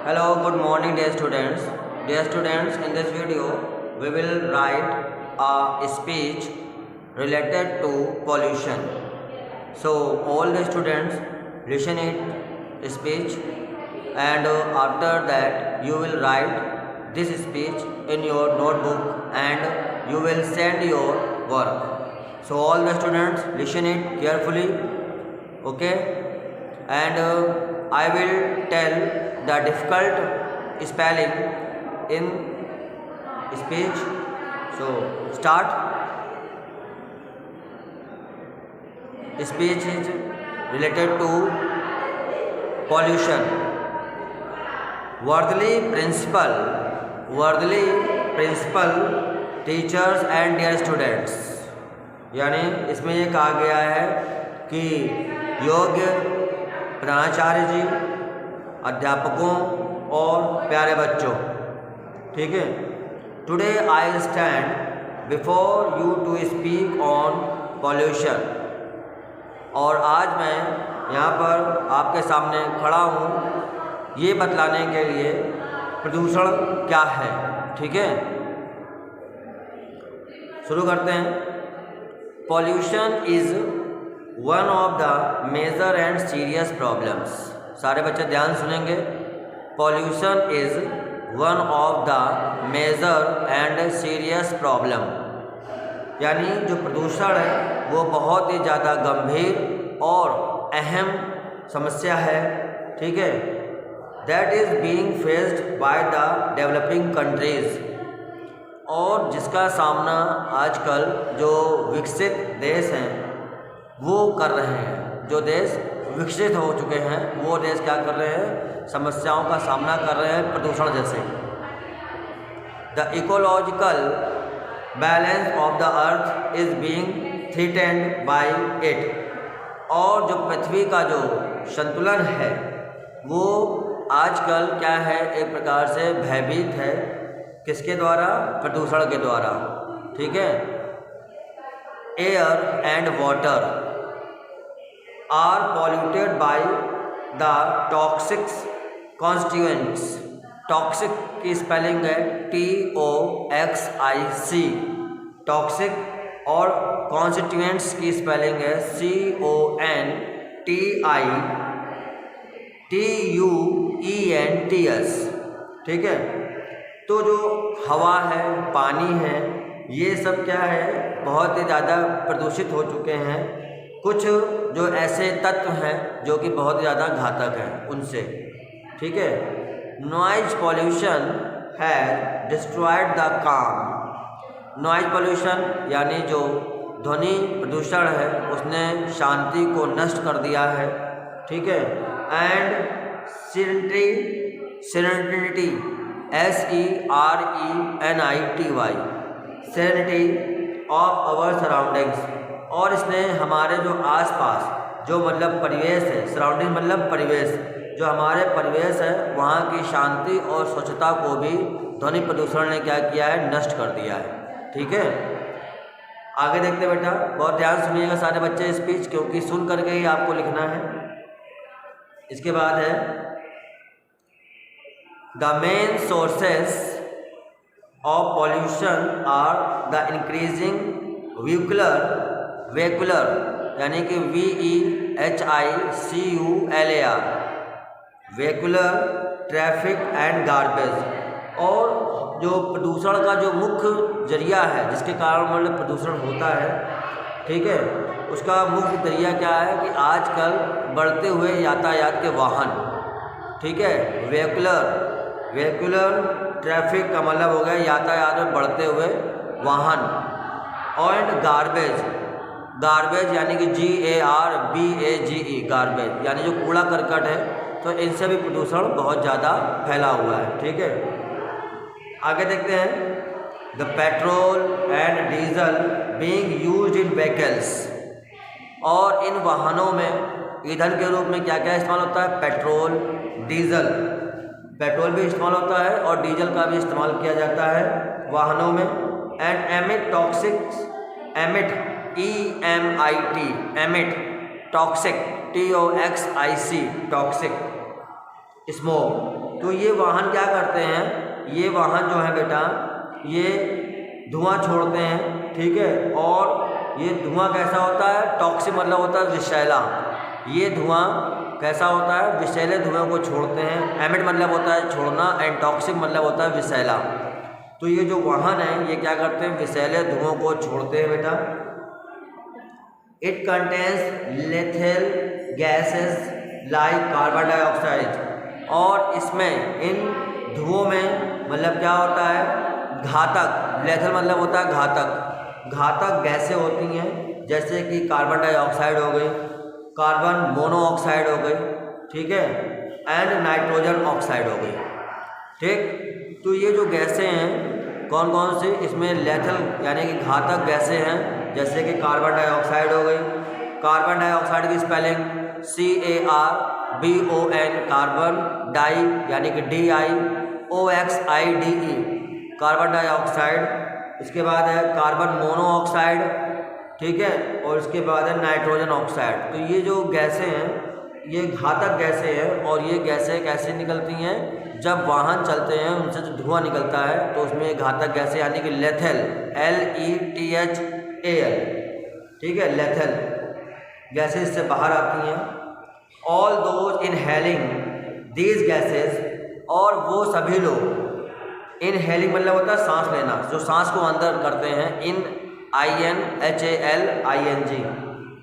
Hello, good morning, dear students. Dear students, in this video, we will write a speech related to pollution. So, all the students listen it speech, and after that, you will write this speech in your notebook, and you will send your work. So, all the students listen it carefully. Okay, and I will tell the difficult spelling in speech. So start. Speech is related to pollution. Worldly principal teachers and their students, यानी इसमें ये कहा गया है कि योग्य प्राचार्य जी, अध्यापकों और प्यारे बच्चों, ठीक है। Today I stand before you to speak on pollution, और आज मैं यहाँ पर आपके सामने खड़ा हूँ ये बतलाने के लिए प्रदूषण क्या है, ठीक है। शुरू करते हैं। Pollution is one of the major and serious problems. सारे बच्चे ध्यान सुनेंगे। Pollution is one of the major and serious problem, यानी जो प्रदूषण है वो बहुत ही ज़्यादा गंभीर और अहम समस्या है, ठीक है। That is being faced by the developing countries, और जिसका सामना आजकल जो विकसित देश हैं वो कर रहे हैं। जो देश विकसित हो चुके हैं वो देश क्या कर रहे हैं, समस्याओं का सामना कर रहे हैं प्रदूषण जैसे। The ecological balance of the earth is being threatened by it, और जो पृथ्वी का जो संतुलन है वो आजकल क्या है, एक प्रकार से भयभीत है। किसके द्वारा? प्रदूषण के द्वारा, ठीक है। Air and water are polluted by the toxics constituents. Toxic की स्पेलिंग है TOXIC, टॉक्सिक, और कॉन्स्टिट्यूएंट्स की स्पेलिंग है CONTITUENTS, ठीक है। तो जो हवा है, पानी है, ये सब क्या है, बहुत ही ज़्यादा प्रदूषित हो चुके हैं। कुछ जो ऐसे तत्व हैं जो कि बहुत ज़्यादा घातक हैं उनसे, ठीक है। Noise pollution has destroyed the काम। नॉइज पॉल्यूशन यानी जो ध्वनि प्रदूषण है उसने शांति को नष्ट कर दिया है, ठीक है। And serenity SERENITY, serenity of our surroundings, और इसने हमारे जो आसपास जो मतलब परिवेश है, सराउंडिंग मतलब परिवेश, जो हमारे परिवेश है वहाँ की शांति और स्वच्छता को भी ध्वनि प्रदूषण ने क्या किया है, नष्ट कर दिया है, ठीक है। आगे देखते बेटा, बहुत ध्यान सुनिएगा सारे बच्चे स्पीच, क्योंकि सुन करके ही आपको लिखना है। इसके बाद है the main sources of pollution are the increasing vehicular, यानी कि VEHICULAR, vehicular traffic and garbage. और जो प्रदूषण का जो मुख्य जरिया है जिसके कारण मतलब प्रदूषण होता है, ठीक है, उसका मुख्य जरिया क्या है कि आजकल बढ़ते हुए यातायात के वाहन, ठीक है। व्हीकुलर ट्रैफिक का मतलब हो गया यातायात में बढ़ते हुए वाहन, और गार्बेज यानी कि GARBAGE, गार्बेज यानी जो कूड़ा करकट है, तो इनसे भी प्रदूषण बहुत ज़्यादा फैला हुआ है, ठीक है। आगे देखते हैं the petrol and diesel being used in vehicles, और इन वाहनों में ईंधन के रूप में क्या क्या इस्तेमाल होता है, पेट्रोल, डीजल। पेट्रोल भी इस्तेमाल होता है और डीजल का भी इस्तेमाल किया जाता है वाहनों में। And emit toxics, emit toxic TOXIC, toxic smoke, तो ये वाहन क्या करते हैं, ये वाहन जो है बेटा ये धुआं छोड़ते हैं, ठीक है। और ये धुआं कैसा होता है, टॉक्सिक मतलब होता है विषैला। ये धुआं कैसा होता है, विषैले धुएं को छोड़ते हैं। एमिट मतलब होता है छोड़ना, एंड टॉक्सिक मतलब होता है विषैला। तो ये जो वाहन है ये क्या करते हैं, विषैले धुओं को छोड़ते हैं बेटा। It contains lethal gases like carbon dioxide, और इसमें इन धुओं में मतलब क्या होता है, घातक, लेथल मतलब होता है घातक, घातक गैसें होती हैं, जैसे कि कार्बन डाइऑक्साइड हो गई, कार्बन मोनोऑक्साइड हो गई, ठीक है, एंड नाइट्रोजन ऑक्साइड हो गई, ठीक। तो ये जो गैसें हैं कौन कौन सी, इसमें लेथल यानी कि घातक गैसें हैं, जैसे कि कार्बन डाइऑक्साइड हो गई। कार्बन डाइऑक्साइड की स्पेलिंग CARBON, कार्बन, डाई यानी कि DIOXIDE, कार्बन डाइऑक्साइड। इसके बाद है कार्बन मोनोऑक्साइड, ठीक है, और इसके बाद है नाइट्रोजन ऑक्साइड। तो ये जो गैसें हैं ये घातक गैसें हैं, और ये गैसें कैसे निकलती हैं, जब वाहन चलते हैं उनसे जो धुआं निकलता है तो उसमें घातक गैसें यानी कि लेथल, LETHAL, ठीक है, लेथल गैसें इससे बाहर आती हैं। All those inhaling these gases, और वो सभी लोग, इनहेलिंग मतलब होता है सांस लेना, जो सांस को अंदर करते हैं, INHALING,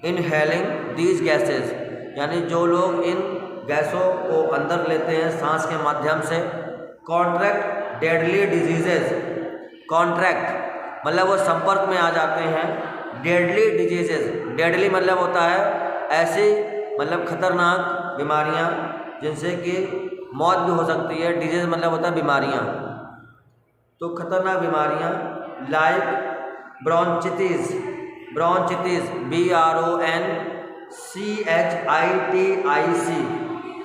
इनहेलिंग दीज गैसेस, यानी जो लोग इन गैसों को अंदर लेते हैं सांस के माध्यम से, कॉन्ट्रैक्ट डेडली डिजीजेज, कॉन्ट्रैक्ट मतलब वो संपर्क में आ जाते हैं, डेडली डिजीजेज, डेडली मतलब होता है ऐसी मतलब खतरनाक बीमारियां जिनसे कि मौत भी हो सकती है, डिजीज मतलब होता है बीमारियां, तो खतरनाक बीमारियां लाइक ब्रोंचिटिस, ब्रोंचिटिस BRONCHITIC,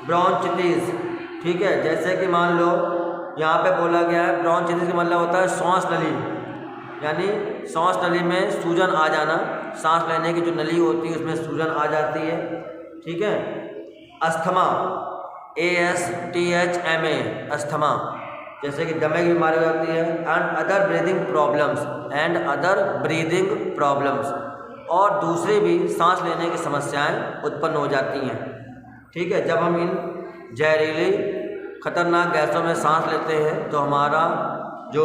ब्रोंचिटिस, ठीक है। जैसे कि मान लो यहाँ पे बोला गया है ब्रोंचिटिस का मतलब होता है सांस नली, यानी सांस नली में सूजन आ जाना, सांस लेने की जो नली होती है उसमें सूजन आ जाती है, ठीक है। अस्थमा, ASTHMA, अस्थमा, जैसे कि दमे की बीमारी हो जाती है, and other breathing problems, and other breathing problems, और दूसरी भी सांस लेने की समस्याएं उत्पन्न हो जाती हैं, ठीक है। जब हम इन जहरीली खतरनाक गैसों में सांस लेते हैं तो हमारा जो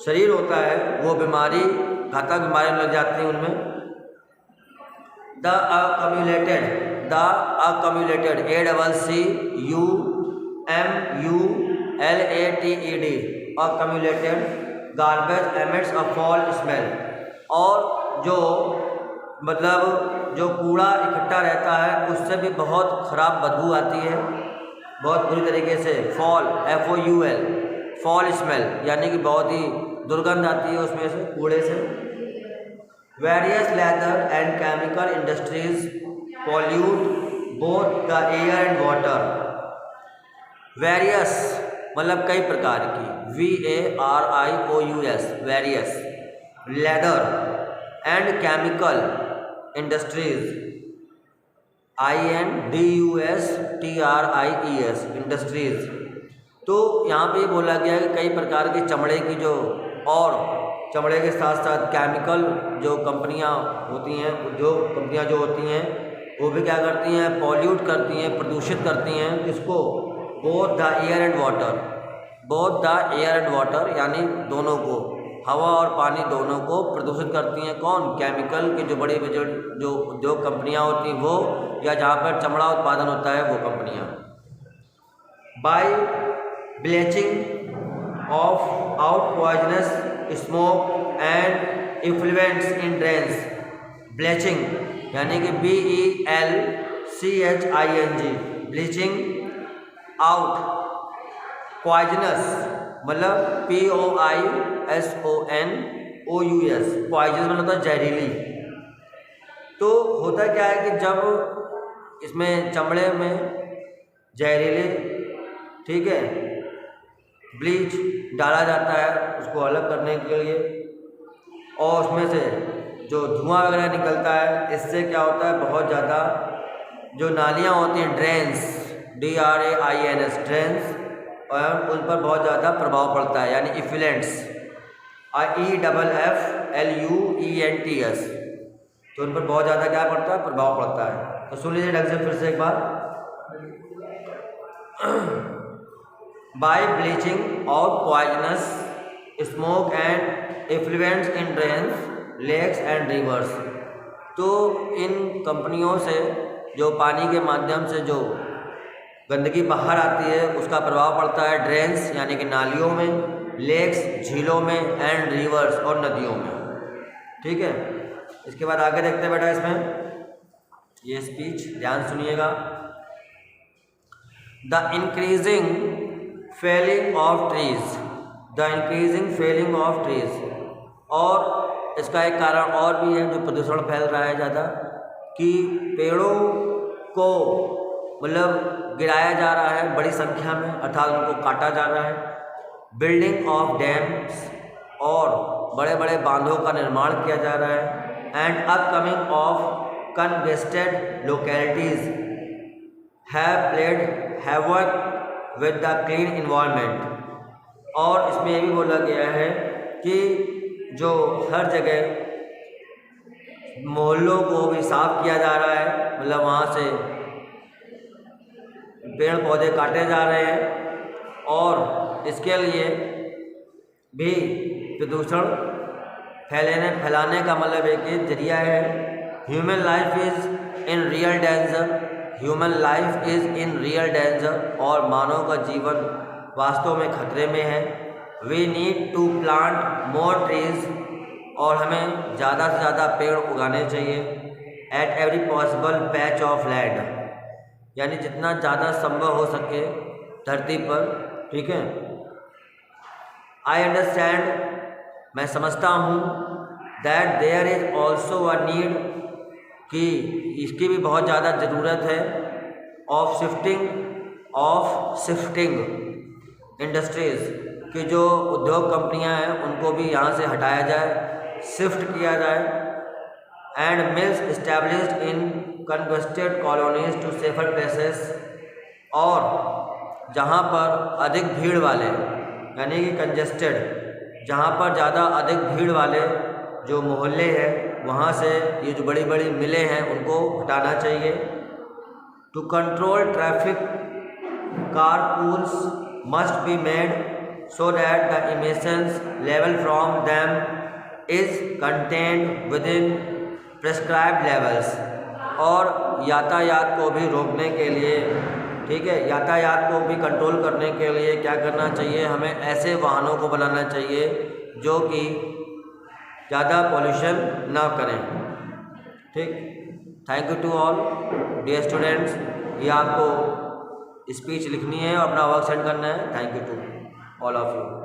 शरीर होता है वो बीमारी, घातक बीमारी लग जाती है उनमें। The accumulated ACCUMULATED, accumulated garbage emits a foul smell, और जो मतलब जो कूड़ा इकट्ठा रहता है उससे भी बहुत ख़राब बदबू आती है, बहुत बुरी तरीके से। फॉल, FOUL, फॉल स्मेल यानी कि बहुत ही दुर्गंध आती है उसमें से, कूड़े से। Various leather and chemical industries pollute both the air and water. Various मतलब कई प्रकार की, VARIOUS, various, leather and chemical industries, INDUSTRIES, industries. तो यहाँ पे ये बोला गया है कि कई प्रकार की चमड़े की जो, और चमड़े के साथ साथ केमिकल जो कंपनियाँ होती हैं, उद्योग कंपनियाँ जो होती हैं वो भी क्या करती हैं, पॉल्यूट करती हैं, प्रदूषित करती हैं इसको, both the air and water, both the air and water यानी दोनों को, हवा और पानी दोनों को प्रदूषित करती हैं। कौन, केमिकल की जो बड़ी जो उद्योग कंपनियाँ होती हैं वो, या जहाँ पर चमड़ा उत्पादन होता है वो कंपनियाँ। By bleaching off out poisonous smoke and effluents in drains, bleaching यानी कि BELCHING, ब्लीचिंग आउट, पॉइजनस मतलब POISONOUS, पॉइजनस मतलब होता है जहरीली। तो होता क्या है कि जब इसमें चमड़े में जहरीले, ठीक है, ब्लीच डाला जाता है उसको अलग करने के लिए, और उसमें से जो धुआं वगैरह निकलता है, इससे क्या होता है बहुत ज़्यादा जो नालियाँ होती हैं, ड्रेन्स, DRAINS, ड्रेन्स, और उन पर बहुत ज़्यादा प्रभाव पड़ता है, यानी इफ्लुएंट्स, EFFLUENTS, तो उन पर बहुत ज़्यादा क्या पड़ता है, प्रभाव पड़ता है। तो सुन लीजिए ढंग से फिर से एक बार। By bleaching out poisonous smoke and effluents in drains, lakes and rivers, तो इन कंपनियों से जो पानी के माध्यम से जो गंदगी बाहर आती है उसका प्रभाव पड़ता है ड्रेन्स यानी कि नालियों में, लेक्स झीलों में, एंड रिवर्स और नदियों में। ठीक है, इसके बाद आगे देखते हैं बेटा इसमें ये स्पीच, ध्यान सुनिएगा। The increasing felling of trees, the increasing felling of trees, और इसका एक कारण और भी है जो प्रदूषण फैल रहा है ज़्यादा, कि पेड़ों को मतलब गिराया जा रहा है बड़ी संख्या में, अर्थात उनको काटा जा रहा है। बिल्डिंग ऑफ डैम्स, और बड़े बड़े बांधों का निर्माण किया जा रहा है। And upcoming of congested localities have played havoc with the clean environment, और इसमें ये भी बोला गया है कि जो हर जगह मोहल्लों को भी साफ किया जा रहा है, मतलब वहाँ से पेड़ पौधे काटे जा रहे हैं, और इसके लिए भी प्रदूषण फैलाने का मतलब एक ही जरिया है। Human life is in real danger, human life is in real danger, और मानव का जीवन वास्तव में खतरे में है। We need to plant more trees, और हमें ज़्यादा से ज़्यादा पेड़ उगाने चाहिए। At every possible patch of land, यानी जितना ज़्यादा संभव हो सके धरती पर। ठीक है, आई अंडरस्टैंड, मैं समझता हूँ, that there is also a need, कि इसकी भी बहुत ज़्यादा ज़रूरत है, ऑफ शिफ्टिंग इंडस्ट्रीज़, कि जो उद्योग कंपनियां हैं उनको भी यहाँ से हटाया जाए, शिफ्ट किया जाए। And mills established in congested colonies to safer places, और जहाँ पर अधिक भीड़ वाले, यानी कि कंजेस्टेड, जहाँ पर ज़्यादा अधिक भीड़ वाले जो मोहल्ले हैं वहाँ से ये जो बड़ी बड़ी मिलें हैं उनको हटाना चाहिए। To control traffic, carpools must be made so that the emissions level from them is contained within prescribed levels, और यातायात को भी रोकने के लिए, ठीक है, यातायात को भी कंट्रोल करने के लिए क्या करना चाहिए, हमें ऐसे वाहनों को बनाना चाहिए जो कि ज़्यादा पॉल्यूशन ना करें। ठीक, thank you to all dear students. ये आपको स्पीच लिखनी है और अपना वर्क सेंड करना है। Thank you to all of you।